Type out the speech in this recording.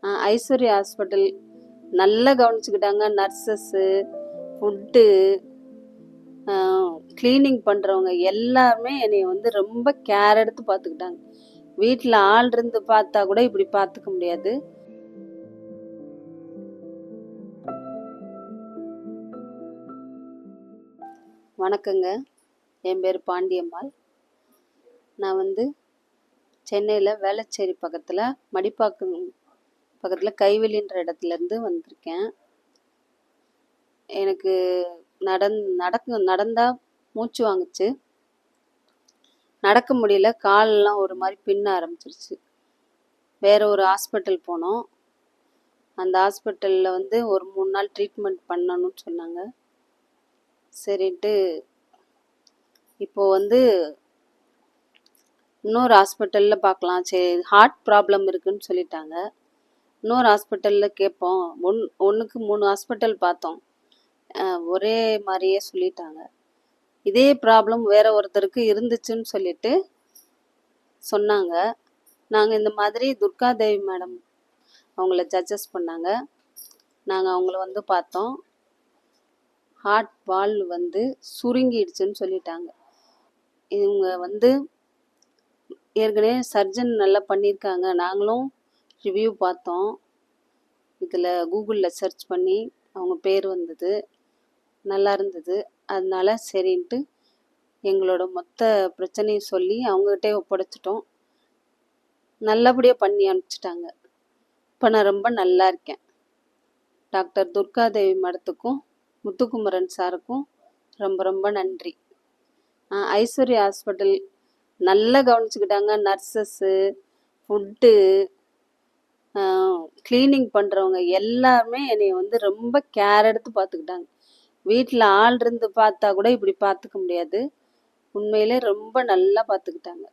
Aishwarya hospital நல்லா கவனிச்சுக்கிட்டாங்க. Nurses, food, cleaning பண்ணுறவங்க எல்லாருமே என்னை வந்து ரொம்ப கேர் எடுத்து பார்த்துக்கிட்டாங்க. வீட்டில் ஆள் இருந்து பார்த்தா கூட இப்படி பார்த்துக்க முடியாது. வணக்கங்க, என் பேர் பாண்டியம்மாள். நான் வந்து சென்னையில் வேளச்சேரி பக்கத்தில் மடிப்பாக்கம் பக்கத்தில் கைவெளின்ற இடத்துலேருந்து வந்திருக்கேன். எனக்கு நடந்தால் மூச்சு வாங்குச்சு, நடக்க முடியல, காலெல்லாம் ஒரு மாதிரி பின்ன ஆரம்பிச்சிருச்சு. வேற ஒரு ஹாஸ்பிட்டல் போனோம். அந்த ஹாஸ்பிட்டலில் வந்து ஒரு 3 நாள் ட்ரீட்மெண்ட் பண்ணணும்னு சொன்னாங்க. சரின்ட்டு இப்போ வந்து இன்னொரு ஹாஸ்பிட்டலில் பார்க்கலாம், சரி ஹார்ட் ப்ராப்ளம் இருக்குன்னு சொல்லிட்டாங்க. இன்னொரு ஹாஸ்பிட்டலில் கேட்போம். ஒன்றுக்கு 3 ஹாஸ்பிட்டல் பார்த்தோம், ஒரே மாதிரியே சொல்லிட்டாங்க. இதே ப்ராப்ளம் வேற ஒருத்தருக்கு இருந்துச்சுன்னு சொல்லிட்டு சொன்னாங்க. நாங்கள் இந்த மாதிரி துர்காதேவி மேடம் அவங்கள சஜஸ்ட் பண்ணாங்க. நாங்கள் அவங்கள வந்து பார்த்தோம். ஹார்ட் வால்வு வந்து சுருங்கிடுச்சுன்னு சொல்லிட்டாங்க. இவங்க வந்து ஏற்கனவே சர்ஜன் நல்லா பண்ணியிருக்காங்க. நாங்களும் ரிவ்யூ பார்த்தோம். இதில் கூகுளில் சர்ச் பண்ணி அவங்க பேர் வந்தது, நல்லா இருந்தது. அதனால சரின்ட்டு எங்களோட மொத்த பிரச்சனையை சொல்லி அவங்ககிட்டே ஒப்படைச்சிட்டோம். நல்லபடியாக பண்ணி அனுப்பிச்சிட்டாங்க. இப்போ நான் ரொம்ப நல்லா இருக்கேன். டாக்டர் துர்காதேவி மேடத்துக்கும் முத்துக்குமரன் சாருக்கும் ரொம்ப ரொம்ப நன்றி. ஐஸ்வர்யா ஹாஸ்பிட்டல் நல்லா கவனிச்சுக்கிட்டாங்க. நர்சஸ்ஸு, ஃபுட்டு, க்ளீனிங் பண்ணுறவங்க எல்லாருமே என்னை வந்து ரொம்ப கேர் எடுத்து பார்த்துக்கிட்டாங்க. வீட்டில் ஆள் இருந்து பார்த்தா கூட இப்படி பார்த்துக்க முடியாது. உண்மையிலே ரொம்ப நல்லா பார்த்துக்கிட்டாங்க.